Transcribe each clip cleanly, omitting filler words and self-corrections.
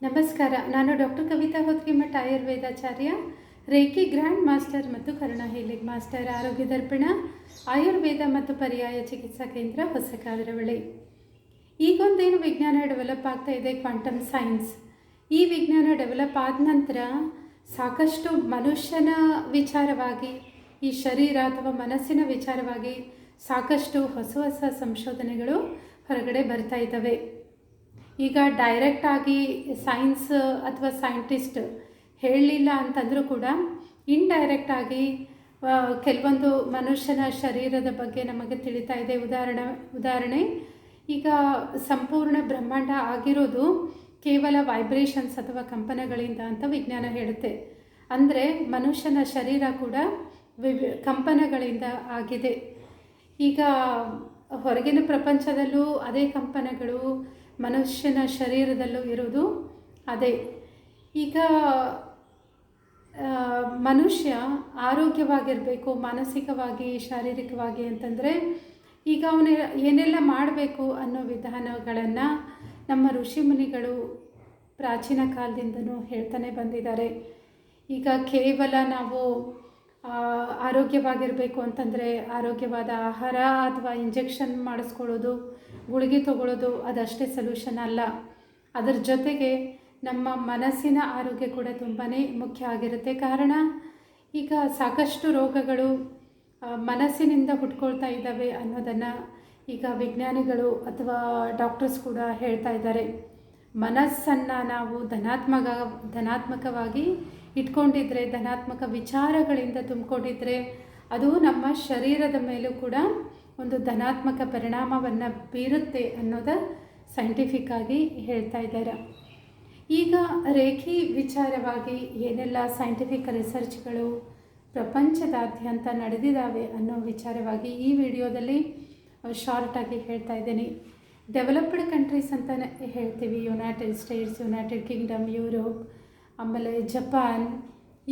ನಮಸ್ಕಾರ. ನಾನು ಡಾಕ್ಟರ್ ಕವಿತಾ ಹೊತ್ಗಿಮಠ, ಆಯುರ್ವೇದಾಚಾರ್ಯ, ರೇಖಿ ಗ್ರ್ಯಾಂಡ್ ಮಾಸ್ಟರ್ ಮತ್ತು ಕರುಣಾ ಹೀಲಿಂಗ್ ಮಾಸ್ಟರ್, ಆರೋಗ್ಯ ದರ್ಪಣ ಆಯುರ್ವೇದ ಮತ್ತು ಪರ್ಯಾಯ ಚಿಕಿತ್ಸಾ ಕೇಂದ್ರ, ಹೊಸಕಾದರವಳ್ಳಿ. ಈಗೊಂದೇನು ವಿಜ್ಞಾನ ಡೆವಲಪ್ ಆಗ್ತಾ ಇದೆ, ಕ್ವಾಂಟಮ್ ಸೈನ್ಸ್. ಈ ವಿಜ್ಞಾನ ಡೆವಲಪ್ ಆದ ನಂತರ ಸಾಕಷ್ಟು ಮನುಷ್ಯನ ವಿಚಾರವಾಗಿ, ಈ ಶರೀರ ಅಥವಾ ಮನಸ್ಸಿನ ವಿಚಾರವಾಗಿ ಸಾಕಷ್ಟು ಹೊಸ ಹೊಸ ಸಂಶೋಧನೆಗಳು ಹೊರಗಡೆ ಬರ್ತಾ ಇದ್ದಾವೆ. ಈಗ ಡೈರೆಕ್ಟಾಗಿ ಸೈನ್ಸ್ ಅಥವಾ ಸೈಂಟಿಸ್ಟ್ ಹೇಳಲಿಲ್ಲ ಅಂತಂದರೂ ಕೂಡ ಇಂಡೈರೆಕ್ಟಾಗಿ ಕೆಲವೊಂದು ಮನುಷ್ಯನ ಶರೀರದ ಬಗ್ಗೆ ನಮಗೆ ತಿಳಿತಾ ಇದೆ. ಉದಾಹರಣೆ ಈಗ ಸಂಪೂರ್ಣ ಬ್ರಹ್ಮಾಂಡ ಆಗಿರೋದು ಕೇವಲ ವೈಬ್ರೇಷನ್ಸ್ ಅಥವಾ ಕಂಪನಗಳಿಂದ ಅಂತ ವಿಜ್ಞಾನ ಹೇಳುತ್ತೆ. ಅಂದರೆ ಮನುಷ್ಯನ ಶರೀರ ಕೂಡ ಕಂಪನಗಳಿಂದ ಆಗಿದೆ. ಈಗ ಹೊರಗಿನ ಪ್ರಪಂಚದಲ್ಲೂ ಅದೇ ಕಂಪನಗಳು, ಮನುಷ್ಯನ ಶರೀರದಲ್ಲೂ ಇರೋದು ಅದೇ. ಈಗ ಮನುಷ್ಯ ಆರೋಗ್ಯವಾಗಿರಬೇಕು ಮಾನಸಿಕವಾಗಿ, ಶಾರೀರಿಕವಾಗಿ ಅಂತಂದರೆ ಈಗ ಅವನು ಏನೆಲ್ಲ ಮಾಡಬೇಕು ಅನ್ನೋ ವಿಧಾನಗಳನ್ನು ನಮ್ಮ ಋಷಿಮುನಿಗಳು ಪ್ರಾಚೀನ ಕಾಲದಿಂದನೂ ಹೇಳ್ತಾನೆ ಬಂದಿದ್ದಾರೆ. ಈಗ ಕೇವಲ ನಾವು ಆರೋಗ್ಯವಾಗಿರಬೇಕು ಅಂತಂದರೆ ಆರೋಗ್ಯವಾದ ಆಹಾರ ಅಥವಾ ಇಂಜೆಕ್ಷನ್ ಮಾಡಿಸ್ಕೊಳ್ಳೋದು, ಗುಳಿಗೆ ತಗೊಳ್ಳೋದು ಅದಷ್ಟೇ ಸೊಲ್ಯೂಷನ್ ಅಲ್ಲ. ಅದರ ಜೊತೆಗೆ ನಮ್ಮ ಮನಸ್ಸಿನ ಆರೋಗ್ಯ ಕೂಡ ತುಂಬಾ ಮುಖ್ಯ ಆಗಿರುತ್ತೆ. ಕಾರಣ ಈಗ ಸಾಕಷ್ಟು ರೋಗಗಳು ಮನಸ್ಸಿನಿಂದ ಹುಟ್ಕೊಳ್ತಾ ಇದ್ದಾವೆ ಅನ್ನೋದನ್ನು ಈಗ ವಿಜ್ಞಾನಿಗಳು ಅಥವಾ ಡಾಕ್ಟರ್ಸ್ ಕೂಡ ಹೇಳ್ತಾ ಇದ್ದಾರೆ. ಮನಸ್ಸನ್ನು ನಾವು ಧನಾತ್ಮಕವಾಗಿ ಇಟ್ಕೊಂಡಿದ್ರೆ, ಧನಾತ್ಮಕ ವಿಚಾರಗಳಿಂದ ತುಂಬಿಕೊಂಡಿದ್ರೆ ಅದು ನಮ್ಮ ಶರೀರದ ಮೇಲೂ ಕೂಡ ಒಂದು ಧನಾತ್ಮಕ ಪರಿಣಾಮವನ್ನು ಬೀರುತ್ತೆ ಅನ್ನೋದು ಸೈಂಟಿಫಿಕ್ ಆಗಿ ಹೇಳ್ತಾ ಇದ್ದಾರೆ. ಈಗ ರೇಖಿ ವಿಚಾರವಾಗಿ ಏನೆಲ್ಲ ಸೈಂಟಿಫಿಕ್ ರಿಸರ್ಚ್ಗಳು ಪ್ರಪಂಚದಾದ್ಯಂತ ನಡೆದಿದ್ದಾವೆ ಅನ್ನೋ ವಿಚಾರವಾಗಿ ಈ ವಿಡಿಯೋದಲ್ಲಿ ಶಾರ್ಟಾಗಿ ಹೇಳ್ತಾ ಇದ್ದೀನಿ. ಡೆವಲಪ್ಡ್ ಕಂಟ್ರೀಸ್ ಅಂತ ಹೇಳ್ತೀವಿ, United States, United Kingdom, Europe, ಆಮೇಲೆ ಜಪಾನ್,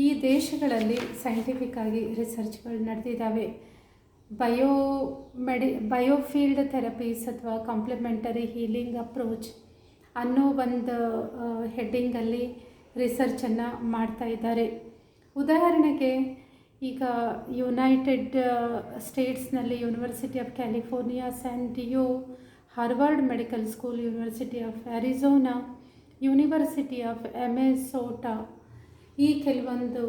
ಈ ದೇಶಗಳಲ್ಲಿ ಸೈಂಟಿಫಿಕ್ ಆಗಿ ರಿಸರ್ಚ್ಗಳು ನಡೆದಿದ್ದಾವೆ. ಬಯೋಫೀಲ್ಡ್ ಥೆರಪೀಸ್ ಅಥವಾ ಕಾಂಪ್ಲಿಮೆಂಟರಿ ಹೀಲಿಂಗ್ ಅಪ್ರೋಚ್ ಅನ್ನೋ ಒಂದು ಹೆಡ್ಡಿಂಗಲ್ಲಿ ರಿಸರ್ಚನ್ನು ಮಾಡ್ತಾ ಇದ್ದಾರೆ. ಉದಾಹರಣೆಗೆ ಈಗ ಯುನೈಟೆಡ್ ಸ್ಟೇಟ್ಸ್ನಲ್ಲಿ university of California, San Diego, Harvard medical school, university of Arizona, university of Minnesota, ಈ ಕೆಲವೊಂದು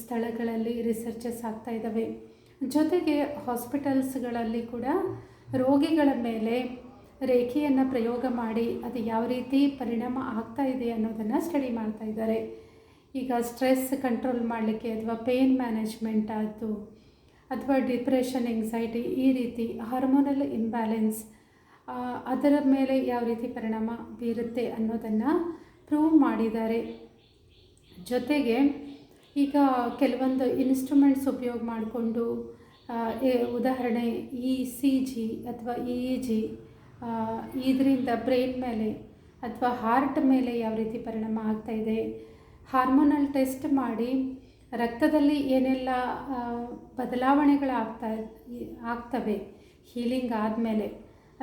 ಸ್ಥಳಗಳಲ್ಲಿ ರಿಸರ್ಚಸ್ ಆಗ್ತಾ ಇದ್ದಾವೆ. ಜೊತೆಗೆ ಹಾಸ್ಪಿಟಲ್ಸ್ಗಳಲ್ಲಿ ಕೂಡ ರೋಗಿಗಳ ಮೇಲೆ ರೇಖೆಯನ್ನು ಪ್ರಯೋಗ ಮಾಡಿ ಅದು ಯಾವ ರೀತಿ ಪರಿಣಾಮ ಆಗ್ತಾ ಇದೆ ಅನ್ನೋದನ್ನು ಸ್ಟಡಿ ಮಾಡ್ತಾ ಇದ್ದಾರೆ. ಈಗ ಸ್ಟ್ರೆಸ್ ಕಂಟ್ರೋಲ್ ಮಾಡಲಿಕ್ಕೆ ಅಥವಾ ಪೇನ್ ಮ್ಯಾನೇಜ್ಮೆಂಟ್ ಆಯಿತು, ಅಥವಾ ಡಿಪ್ರೆಷನ್, ಎಂಗ್ಸೈಟಿ, ಈ ರೀತಿ ಹಾರ್ಮೋನಲ್ ಇಂಬ್ಯಾಲೆನ್ಸ್ ಅದರ ಮೇಲೆ ಯಾವ ರೀತಿ ಪರಿಣಾಮ ಬೀರುತ್ತೆ ಅನ್ನೋದನ್ನು ಪ್ರೂವ್ ಮಾಡಿದ್ದಾರೆ. ಜೊತೆಗೆ ಈಗ ಕೆಲವೊಂದು ಇನ್ಸ್ಟ್ರೂಮೆಂಟ್ಸ್ ಉಪಯೋಗ ಮಾಡಿಕೊಂಡು ಉದಾಹರಣೆ ECG ಅಥವಾ EEG, ಇದರಿಂದ ಬ್ರೈನ್ ಮೇಲೆ ಅಥವಾ ಹಾರ್ಟ್ ಮೇಲೆ ಯಾವ ರೀತಿ ಪರಿಣಾಮ ಆಗ್ತಾಯಿದೆ, ಹಾರ್ಮೋನಲ್ ಟೆಸ್ಟ್ ಮಾಡಿ ರಕ್ತದಲ್ಲಿ ಏನೆಲ್ಲ ಬದಲಾವಣೆಗಳು ಆಗ್ತವೆ ಹೀಲಿಂಗ್ ಆದಮೇಲೆ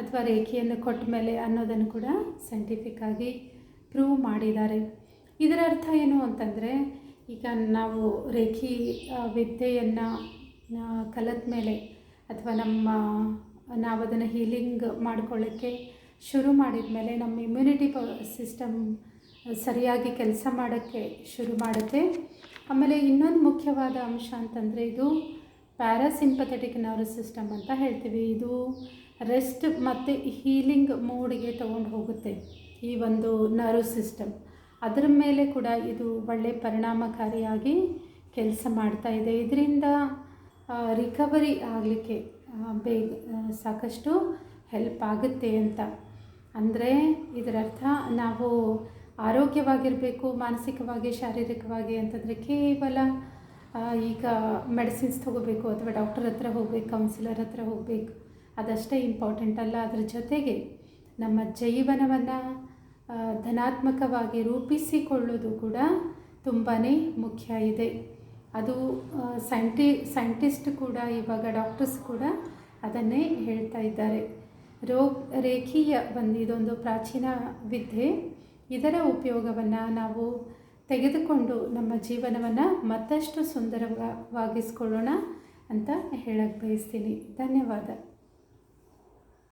ಅಥವಾ ರೇಖೆಯನ್ನು ಕೊಟ್ಟ ಮೇಲೆ ಅನ್ನೋದನ್ನು ಕೂಡ ಸೈಂಟಿಫಿಕ್ ಆಗಿ ಪ್ರೂವ್ ಮಾಡಿದ್ದಾರೆ. ಇದರ ಅರ್ಥ ಏನು ಅಂತಂದರೆ ಈಗ ನಾವು ರೇಖಿ ವಿದ್ಯೆಯನ್ನು ಕಲಿತ ಮೇಲೆ ಅಥವಾ ನಾವು ಅದನ್ನು ಹೀಲಿಂಗ್ ಮಾಡ್ಕೊಳ್ಳೋಕ್ಕೆ ಶುರು ಮಾಡಿದ ಮೇಲೆ ನಮ್ಮ ಇಮ್ಯುನಿಟಿ ಸಿಸ್ಟಮ್ ಸರಿಯಾಗಿ ಕೆಲಸ ಮಾಡೋಕ್ಕೆ ಶುರು ಮಾಡುತ್ತೆ. ಆಮೇಲೆ ಇನ್ನೊಂದು ಮುಖ್ಯವಾದ ಅಂಶ ಅಂತಂದರೆ ಇದು ಪ್ಯಾರಾಸಿಂಪಥೆಟಿಕ್ ನರ್ವ್ ಸಿಸ್ಟಮ್ ಅಂತ ಹೇಳ್ತೀವಿ. ಇದು ರೆಸ್ಟ್ ಮತ್ತು ಹೀಲಿಂಗ್ ಮೋಡಿಗೆ ತೊಗೊಂಡು ಹೋಗುತ್ತೆ ಈ ಒಂದು ನರ್ವ್ ಸಿಸ್ಟಮ್. ಅದರ ಮೇಲೆ ಕೂಡ ಇದು ಒಳ್ಳೆಯ ಪರಿಣಾಮಕಾರಿಯಾಗಿ ಕೆಲಸ ಮಾಡ್ತಾ ಇದೆ. ಇದರಿಂದ ರಿಕವರಿ ಆಗಲಿಕ್ಕೆ ಬೇಗ ಸಾಕಷ್ಟು ಹೆಲ್ಪ್ ಆಗುತ್ತೆ ಅಂತ. ಅಂದರೆ ಇದರರ್ಥ ನಾವು ಆರೋಗ್ಯವಾಗಿರಬೇಕು ಮಾನಸಿಕವಾಗಿ, ಶಾರೀರಿಕವಾಗಿ ಅಂತಂದರೆ ಕೇವಲ ಈಗ ಮೆಡಿಸಿನ್ಸ್ ತೊಗೋಬೇಕು ಅಥವಾ ಡಾಕ್ಟರ್ ಹತ್ರ ಹೋಗಬೇಕು, ಕೌನ್ಸಿಲರ್ ಹತ್ರ ಹೋಗಬೇಕು, ಅದಷ್ಟೇ ಇಂಪಾರ್ಟೆಂಟ್ ಅಲ್ಲ. ಅದರ ಜೊತೆಗೆ ನಮ್ಮ ಜೀವನವನ್ನು ಧನಾತ್ಮಕವಾಗಿ ರೂಪಿಸಿಕೊಳ್ಳೋದು ಕೂಡ ತುಂಬಾ ಮುಖ್ಯ ಇದೆ. ಅದು ಸೈಂಟಿಸ್ಟ್ ಕೂಡ ಇವಾಗ ಡಾಕ್ಟರ್ಸ್ ಕೂಡ ಅದನ್ನೇ ಹೇಳ್ತಾ ಇದ್ದಾರೆ. ರೇಖೀಯ ಇದೊಂದು ಪ್ರಾಚೀನ ವಿದ್ಯೆ. ಇದರ ಉಪಯೋಗವನ್ನು ನಾವು ತೆಗೆದುಕೊಂಡು ನಮ್ಮ ಜೀವನವನ್ನು ಮತ್ತಷ್ಟು ಸುಂದರವಾಗಿಸ್ಕೊಳ್ಳೋಣ ಅಂತ ಹೇಳಕ್ಕೆ ಬಯಸ್ತೀನಿ. ಧನ್ಯವಾದ.